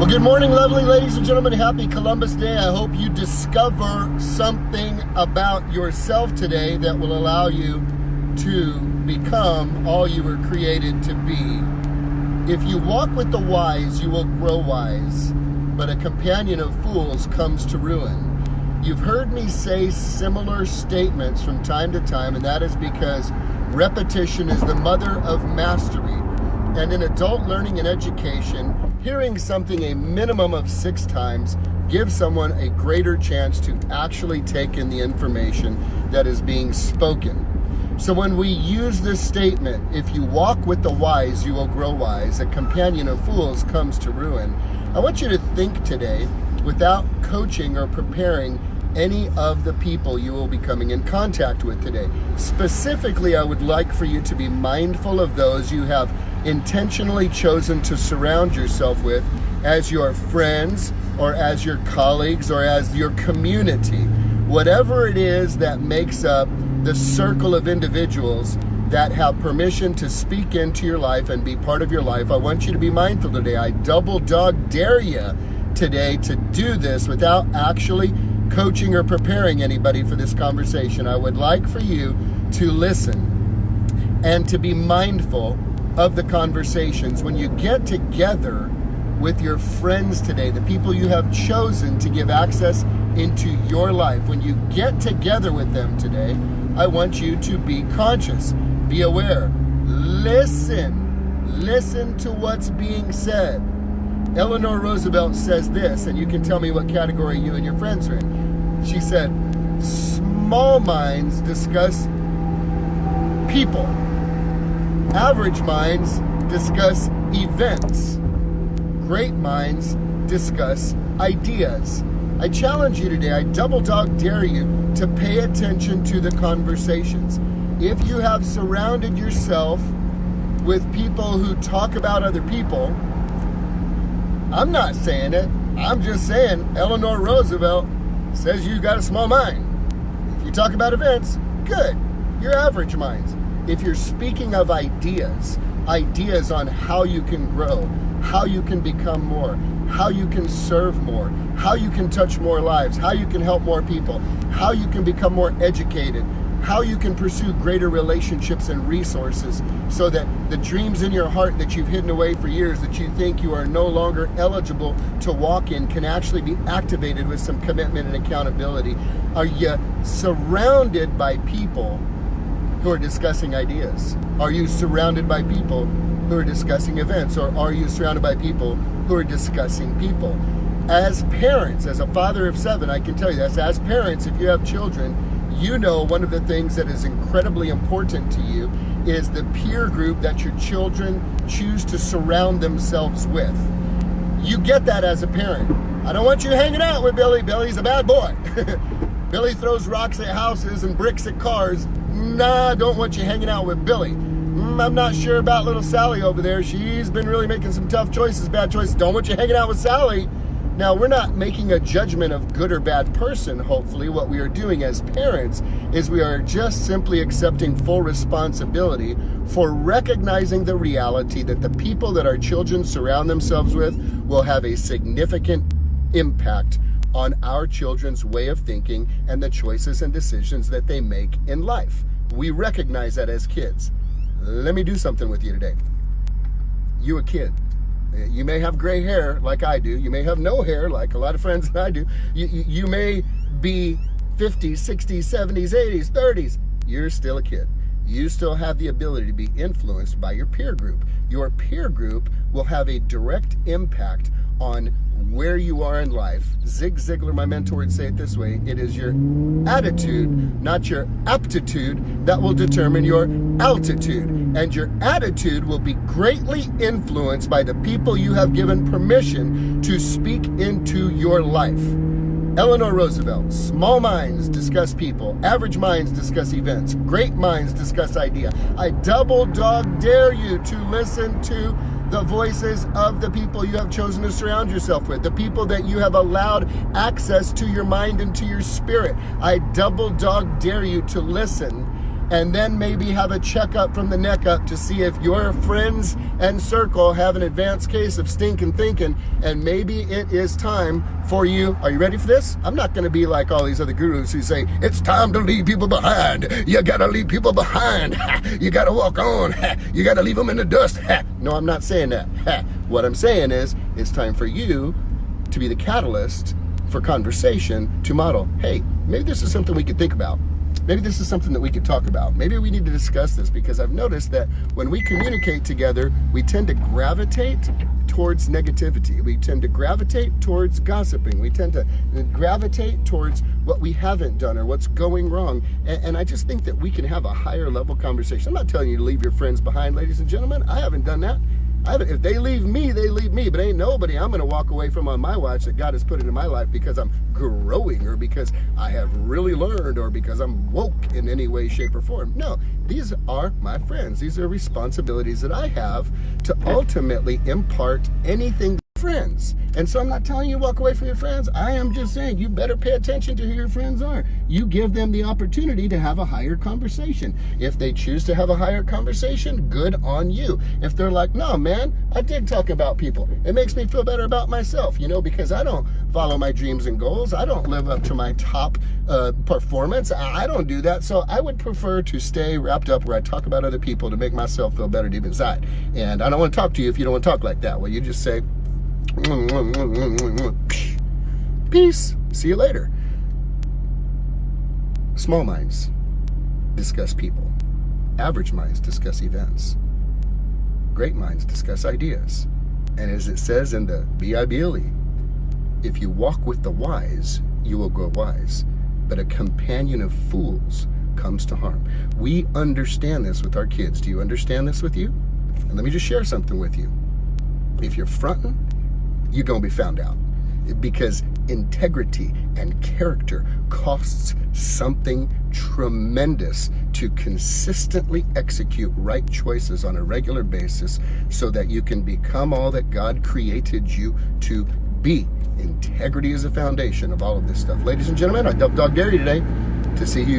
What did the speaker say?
Well, good morning, lovely ladies and gentlemen. Happy Columbus Day. I hope you discover something about yourself today that will allow you to become all you were created to be. If you walk with the wise, you will grow wise, but a companion of fools comes to ruin. You've heard me say similar statements from time to time, and that is because repetition is the mother of mastery. And in adult learning and education, hearing something a minimum of 6 times gives someone a greater chance to actually take in the information that is being spoken. So when we use this statement, if you walk with the wise, you will grow wise, a companion of fools comes to ruin, I want you to think today without coaching or preparing any of the people you will be coming in contact with today. Specifically, I would like for you to be mindful of those you have intentionally chosen to surround yourself with as your friends or as your colleagues or as your community. Whatever it is that makes up the circle of individuals that have permission to speak into your life and be part of your life, I want you to be mindful today. I double dog dare you today to do this without actually coaching or preparing anybody for this conversation. I would like for you to listen and to be mindful of the conversations. When you get together with your friends today, the people you have chosen to give access into your life, when you get together with them today, I want you to be conscious, be aware, listen to what's being said. Eleanor Roosevelt says this, and you can tell me what category you and your friends are in. She said, small minds discuss people. Average minds discuss events. Great minds discuss ideas. I challenge you today, I double dog dare you to pay attention to the conversations. If you have surrounded yourself with people who talk about other people, I'm not saying it, I'm just saying Eleanor Roosevelt says you got a small mind. If you talk about events, good, you're average minds. If you're speaking of ideas on how you can grow, how you can become more, how you can serve more, how you can touch more lives, how you can help more people, how you can become more educated, how you can pursue greater relationships and resources so that the dreams in your heart that you've hidden away for years that you think you are no longer eligible to walk in can actually be activated with some commitment and accountability. Are you surrounded by people who are discussing ideas? Are you surrounded by people who are discussing events? Or are you surrounded by people who are discussing people? As parents, as a father of 7, I can tell you this, as parents, if you have children, you know one of the things that is incredibly important to you is the peer group that your children choose to surround themselves with. You get that as a parent. I don't want you hanging out with Billy. Billy's a bad boy. Billy throws rocks at houses and bricks at cars. Nah, I don't want you hanging out with Billy. I'm not sure about little Sally over there. She's been really making some tough choices, bad choices. Don't want you hanging out with Sally. Now, we're not making a judgment of good or bad person, hopefully. What we are doing as parents is we are just simply accepting full responsibility for recognizing the reality that the people that our children surround themselves with will have a significant impact on our children's way of thinking and the choices and decisions that they make in life. We recognize that as kids. Let me do something with you today. You a kid. You may have gray hair like I do. You may have no hair like a lot of friends that I do. You may be 50s, 60s, 70s, 80s, 30s. You're still a kid. You still have the ability to be influenced by your peer group. Your peer group will have a direct impact on where you are in life. Zig Ziglar, my mentor, would say it this way: it is your attitude, not your aptitude, that will determine your altitude. And your attitude will be greatly influenced by the people you have given permission to speak into your life. Eleanor Roosevelt, small minds discuss people, average minds discuss events, great minds discuss idea. I double dog dare you to listen to the voices of the people you have chosen to surround yourself with, the people that you have allowed access to your mind and to your spirit. I double dog dare you to listen and then maybe have a checkup from the neck up to see if your friends and circle have an advanced case of stinking thinking, and maybe it is time for you. Are you ready for this? I'm not going to be like all these other gurus who say, it's time to leave people behind. You got to leave people behind. You got to walk on. You got to leave them in the dust. No, I'm not saying that. What I'm saying is, it's time for you to be the catalyst for conversation to model, hey, maybe this is something we could think about. Maybe this is something that we could talk about. Maybe we need to discuss this, because I've noticed that when we communicate together, we tend to gravitate towards negativity. We tend to gravitate towards gossiping. We tend to gravitate towards what we haven't done or what's going wrong. And I just think that we can have a higher level conversation. I'm not telling you to leave your friends behind, ladies and gentlemen. I haven't done that. If they leave me, they leave me. But ain't nobody I'm going to walk away from on my watch that God has put into my life because I'm growing, or because I have really learned, or because I'm woke in any way, shape, or form. No, these are my friends. These are responsibilities that I have to ultimately impart anything to friends. And so I'm not telling you to walk away from your friends. I am just saying you better pay attention to who your friends are. You give them the opportunity to have a higher conversation. If they choose to have a higher conversation, good on you. If they're like, no, man, I dig talking about people. It makes me feel better about myself, because I don't follow my dreams and goals. I don't live up to my top performance. I don't do that. So I would prefer to stay wrapped up where I talk about other people to make myself feel better deep inside. And I don't want to talk to you if you don't want to talk like that. Well, you just say, peace. See you later. Small minds discuss people. Average minds discuss events. Great minds discuss ideas. And as it says in the Bible, if you walk with the wise, you will grow wise. But a companion of fools comes to harm. We understand this with our kids. Do you understand this with you? And let me just share something with you. If you're fronting, you're going to be found out, because integrity and character costs something tremendous to consistently execute right choices on a regular basis so that you can become all that God created you to be. Integrity is the foundation of all of this stuff. Ladies and gentlemen, I dare you today to see who